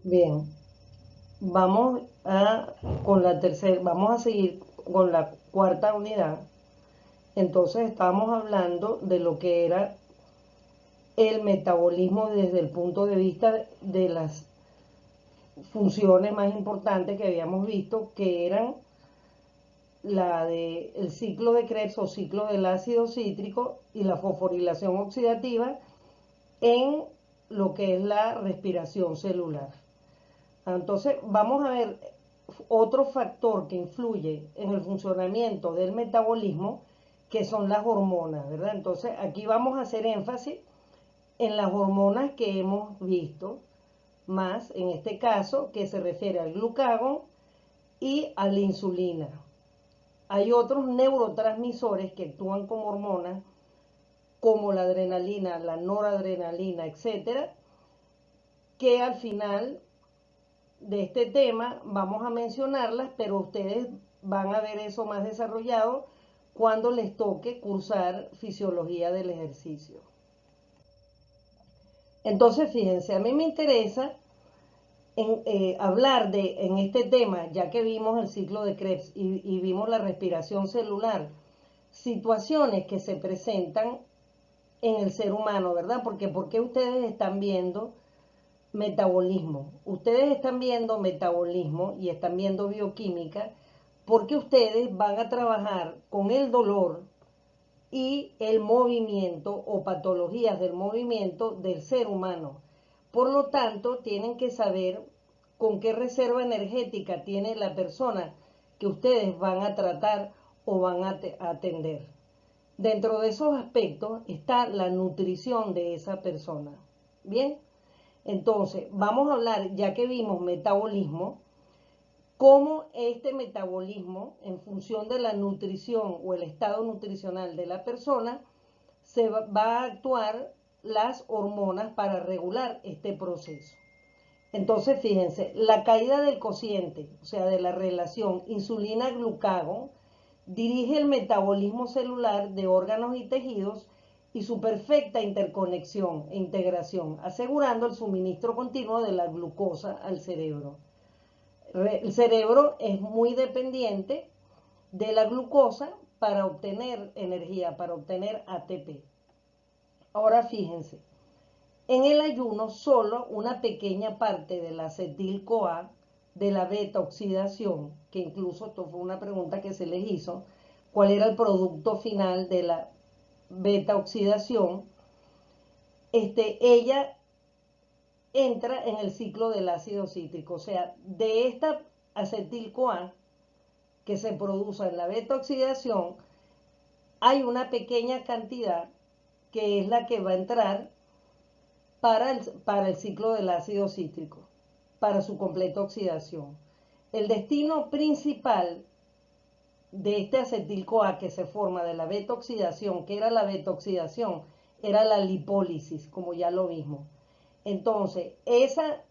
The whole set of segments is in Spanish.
Bien, vamos vamos a seguir con la cuarta unidad. Entonces estábamos hablando de lo que era el metabolismo desde el punto de vista de las funciones más importantes que habíamos visto, que eran la de el ciclo de Krebs o ciclo del ácido cítrico y la fosforilación oxidativa en lo que es la respiración celular. Entonces, vamos a ver otro factor que influye en el funcionamiento del metabolismo, que son las hormonas, ¿verdad? Entonces, aquí vamos a hacer énfasis en las hormonas que hemos visto, más en este caso, que se refiere al glucagón y a la insulina. Hay otros neurotransmisores que actúan como hormonas, como la adrenalina, la noradrenalina, etcétera, que al final de este tema vamos a mencionarlas, pero ustedes van a ver eso más desarrollado cuando les toque cursar fisiología del ejercicio. Entonces, fíjense, a mí me interesa hablar en este tema, ya que vimos el ciclo de Krebs y vimos la respiración celular, situaciones que se presentan en el ser humano, ¿verdad? Porque ustedes están viendo metabolismo. Ustedes están viendo metabolismo y están viendo bioquímica porque ustedes van a trabajar con el dolor y el movimiento o patologías del movimiento del ser humano. Por lo tanto, tienen que saber con qué reserva energética tiene la persona que ustedes van a tratar o van a atender. Dentro de esos aspectos está la nutrición de esa persona. Bien, entonces vamos a hablar, ya que vimos metabolismo, cómo este metabolismo, en función de la nutrición o el estado nutricional de la persona, se va a actuar las hormonas para regular este proceso. Entonces, fíjense, la caída del cociente, o sea, de la relación insulina-glucagón, dirige el metabolismo celular de órganos y tejidos y su perfecta interconexión e integración, asegurando el suministro continuo de la glucosa al cerebro. El cerebro es muy dependiente de la glucosa para obtener energía, para obtener ATP. Ahora fíjense, en el ayuno solo una pequeña parte de la acetil-CoA, de la beta-oxidación, que incluso esto fue una pregunta que se les hizo, cuál era el producto final de la beta-oxidación, ella entra en el ciclo del ácido cítrico. O sea, de esta acetil-CoA que se produce en la beta-oxidación, hay una pequeña cantidad que es la que va a entrar para el ciclo del ácido cítrico, para su completa oxidación. El destino principal de este acetil-CoA que se forma de la beta-oxidación, que era la beta-oxidación, era la lipólisis, como ya lo vimos. Entonces, esa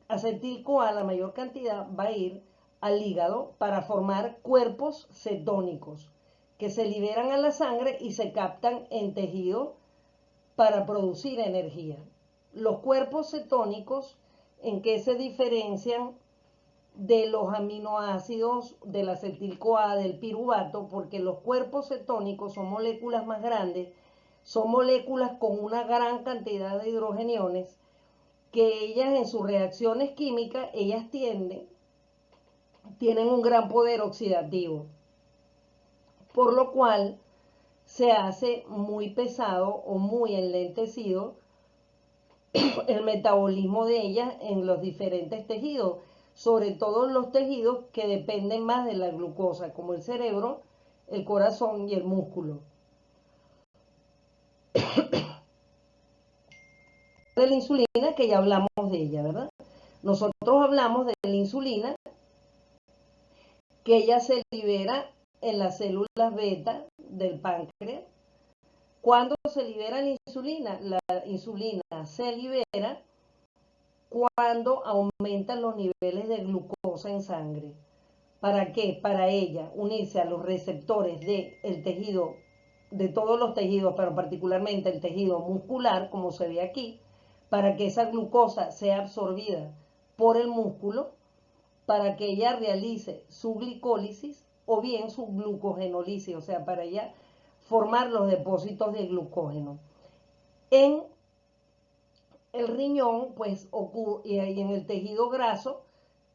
acetil-CoA, la mayor cantidad, va a ir al hígado para formar cuerpos cetónicos que se liberan a la sangre y se captan en tejido para producir energía. Los cuerpos cetónicos, ¿en qué se diferencian de los aminoácidos del acetil-CoA, del piruvato? Porque los cuerpos cetónicos son moléculas más grandes, son moléculas con una gran cantidad de hidrogeniones que ellas en sus reacciones químicas, tienen un gran poder oxidativo, por lo cual se hace muy pesado o muy enlentecido el metabolismo de ellas en los diferentes tejidos, sobre todo en los tejidos que dependen más de la glucosa, como el cerebro, el corazón y el músculo. De la insulina, que ya hablamos de ella, ¿verdad? Nosotros hablamos de la insulina, que ella se libera en las células beta del páncreas. ¿Cuándo se libera la insulina? La insulina se libera cuando aumentan los niveles de glucosa en sangre. ¿Para qué? Para ella unirse a los receptores del tejido, de todos los tejidos, pero particularmente el tejido muscular, como se ve aquí, para que esa glucosa sea absorbida por el músculo para que ella realice su glicólisis o bien su glucogenólisis, o sea, para ella formar los depósitos de glucógeno. En el riñón, pues ocurre, y en el tejido graso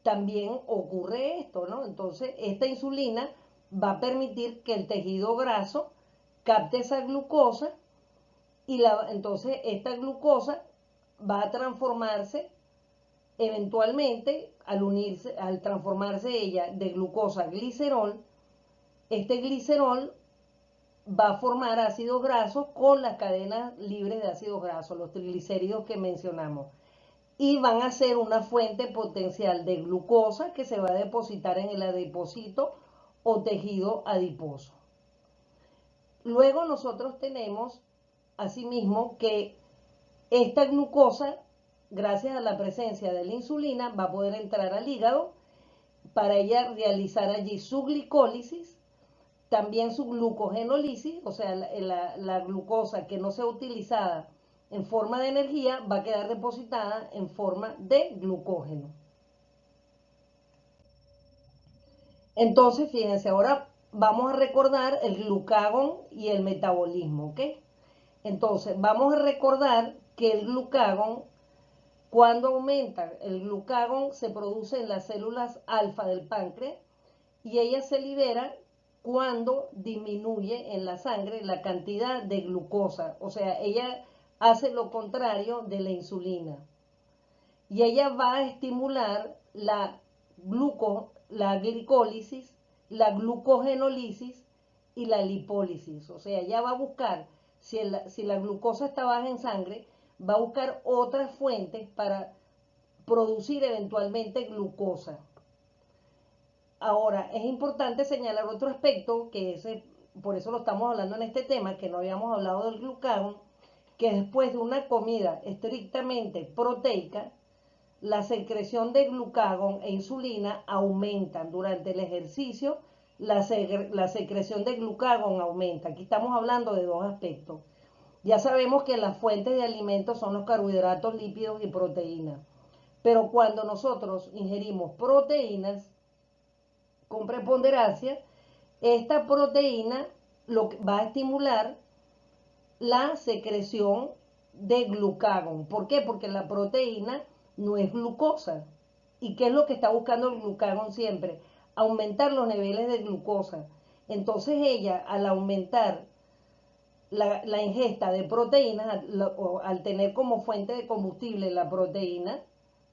también ocurre esto, ¿no? Entonces, esta insulina va a permitir que el tejido graso capte esa glucosa y entonces esta glucosa va a transformarse eventualmente al transformarse ella de glucosa a glicerol. Este glicerol va a formar ácidos grasos con las cadenas libres de ácidos grasos, los triglicéridos que mencionamos, y van a ser una fuente potencial de glucosa que se va a depositar en el adipocito o tejido adiposo. Luego nosotros tenemos asimismo que esta glucosa, gracias a la presencia de la insulina, va a poder entrar al hígado para ella realizar allí su glicólisis, también su glucogenólisis, o sea, la glucosa que no sea utilizada en forma de energía va a quedar depositada en forma de glucógeno. Entonces, fíjense, ahora vamos a recordar el glucagón y el metabolismo, ¿ok? Entonces, vamos a recordar que el glucagón, cuando aumenta, el glucagón se produce en las células alfa del páncreas y ella se libera cuando disminuye en la sangre la cantidad de glucosa. O sea, ella hace lo contrario de la insulina. Y ella va a estimular la glicólisis, la glucogenólisis y la lipólisis. O sea, ella va a buscar, si la glucosa está baja en sangre, va a buscar otras fuentes para producir eventualmente glucosa. Ahora, es importante señalar otro aspecto, por eso lo estamos hablando en este tema, que no habíamos hablado del glucagón, que después de una comida estrictamente proteica, la secreción de glucagón e insulina aumentan durante el ejercicio, la secreción de glucagón aumenta. Aquí estamos hablando de dos aspectos. Ya sabemos que las fuentes de alimentos son los carbohidratos, lípidos y proteínas. Pero cuando nosotros ingerimos proteínas con preponderancia, esta proteína va a estimular la secreción de glucagón. ¿Por qué? Porque la proteína no es glucosa. ¿Y qué es lo que está buscando el glucagón siempre? Aumentar los niveles de glucosa. Entonces ella, al aumentar la ingesta de proteínas, al tener como fuente de combustible la proteína,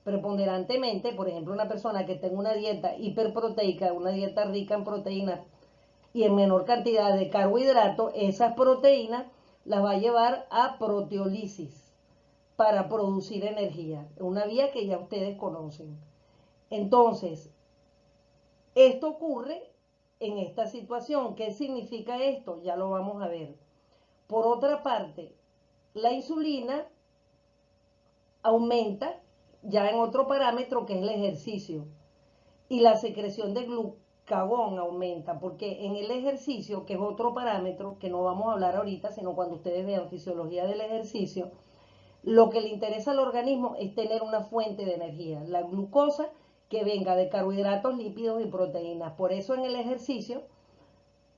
preponderantemente, por ejemplo, una persona que tenga una dieta hiperproteica, una dieta rica en proteínas y en menor cantidad de carbohidratos, esas proteínas las va a llevar a proteólisis para producir energía, una vía que ya ustedes conocen. Entonces, esto ocurre en esta situación. ¿Qué significa esto? Ya lo vamos a ver. Por otra parte, la insulina aumenta ya en otro parámetro que es el ejercicio y la secreción de glucagón aumenta, porque en el ejercicio, que es otro parámetro que no vamos a hablar ahorita, sino cuando ustedes vean fisiología del ejercicio, lo que le interesa al organismo es tener una fuente de energía, la glucosa que venga de carbohidratos, lípidos y proteínas. Por eso en el ejercicio,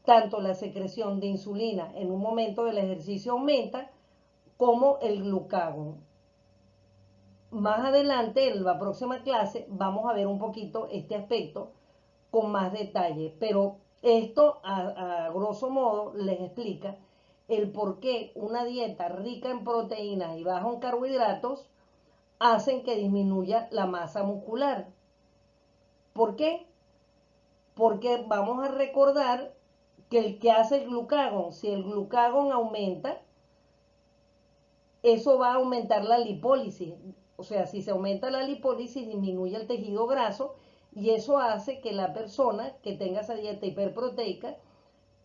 tanto la secreción de insulina en un momento del ejercicio aumenta, como el glucagón. Más adelante, en la próxima clase, vamos a ver un poquito este aspecto con más detalle, pero esto a grosso modo les explica el por qué una dieta rica en proteínas y baja en carbohidratos hacen que disminuya la masa muscular. ¿Por qué? Porque vamos a recordar que el que hace el glucagón, si el glucagón aumenta, eso va a aumentar la lipólisis. O sea, si se aumenta la lipólisis, disminuye el tejido graso y eso hace que la persona que tenga esa dieta hiperproteica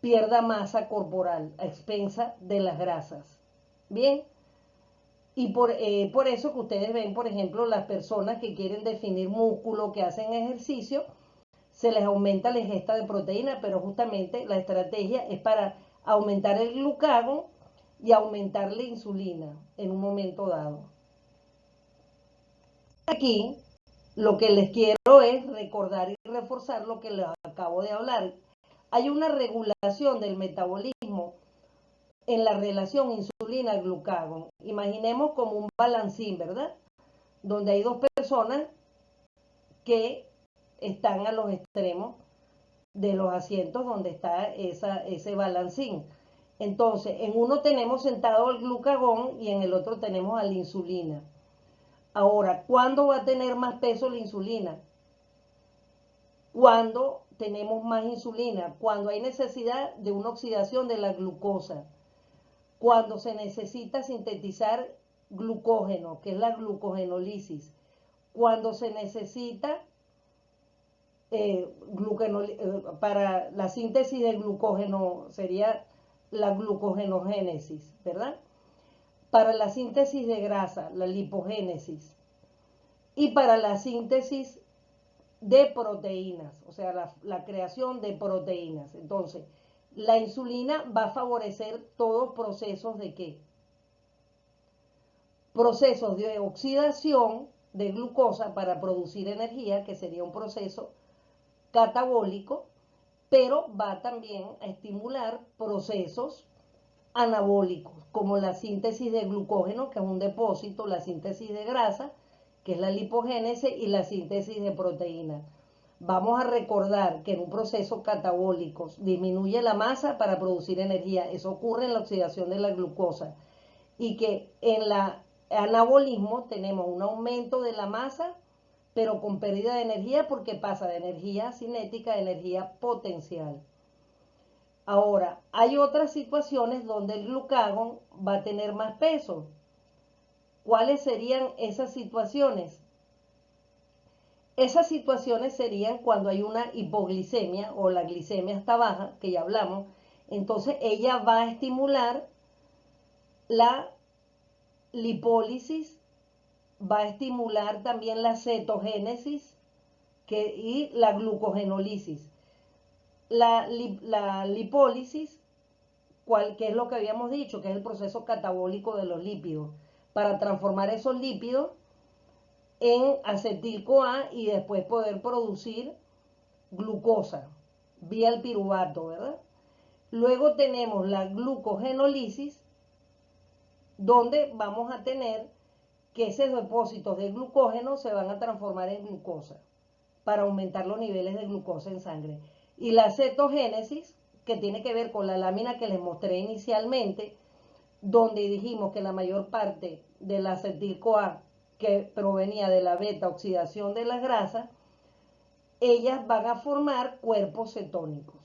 pierda masa corporal a expensa de las grasas. Bien, y por eso que ustedes ven, por ejemplo, las personas que quieren definir músculo, que hacen ejercicio, se les aumenta la ingesta de proteína, pero justamente la estrategia es para aumentar el glucagón y aumentar la insulina en un momento dado. Aquí lo que les quiero es recordar y reforzar lo que les acabo de hablar. Hay una regulación del metabolismo en la relación insulina-glucagón. Imaginemos como un balancín, ¿verdad? Donde hay dos personas que están a los extremos de los asientos donde está ese balancín. Entonces, en uno tenemos sentado el glucagón y en el otro tenemos a la insulina. Ahora, ¿cuándo va a tener más peso la insulina? Cuando tenemos más insulina, cuando hay necesidad de una oxidación de la glucosa, cuando se necesita sintetizar glucógeno, que es la glucogenólisis, cuando se necesita para la síntesis del glucógeno sería la glucogenogénesis, ¿verdad? Para la síntesis de grasa, la lipogénesis, y para la síntesis de proteínas, o sea, la creación de proteínas. Entonces, la insulina va a favorecer todos procesos de ¿qué? Procesos de oxidación de glucosa para producir energía, que sería un proceso catabólico, pero va también a estimular procesos anabólicos, como la síntesis de glucógeno, que es un depósito, la síntesis de grasa, que es la lipogénesis, y la síntesis de proteínas. Vamos a recordar que en un proceso catabólico disminuye la masa para producir energía. Eso ocurre en la oxidación de la glucosa. Y que en el anabolismo tenemos un aumento de la masa, pero con pérdida de energía porque pasa de energía cinética a energía potencial. Ahora, hay otras situaciones donde el glucagón va a tener más peso. ¿Cuáles serían esas situaciones? Esas situaciones serían cuando hay una hipoglicemia o la glicemia está baja, que ya hablamos. Entonces ella va a estimular la lipólisis, va a estimular también la cetogénesis y la glucogenólisis. La lipólisis, que es lo que habíamos dicho, que es el proceso catabólico de los lípidos, para transformar esos lípidos en acetil-CoA y después poder producir glucosa vía el piruvato, ¿verdad? Luego tenemos la glucogenólisis, donde vamos a tener que esos depósitos de glucógeno se van a transformar en glucosa para aumentar los niveles de glucosa en sangre. Y la cetogénesis, que tiene que ver con la lámina que les mostré inicialmente, donde dijimos que la mayor parte del acetil-CoA que provenía de la beta oxidación de las grasas, ellas van a formar cuerpos cetónicos.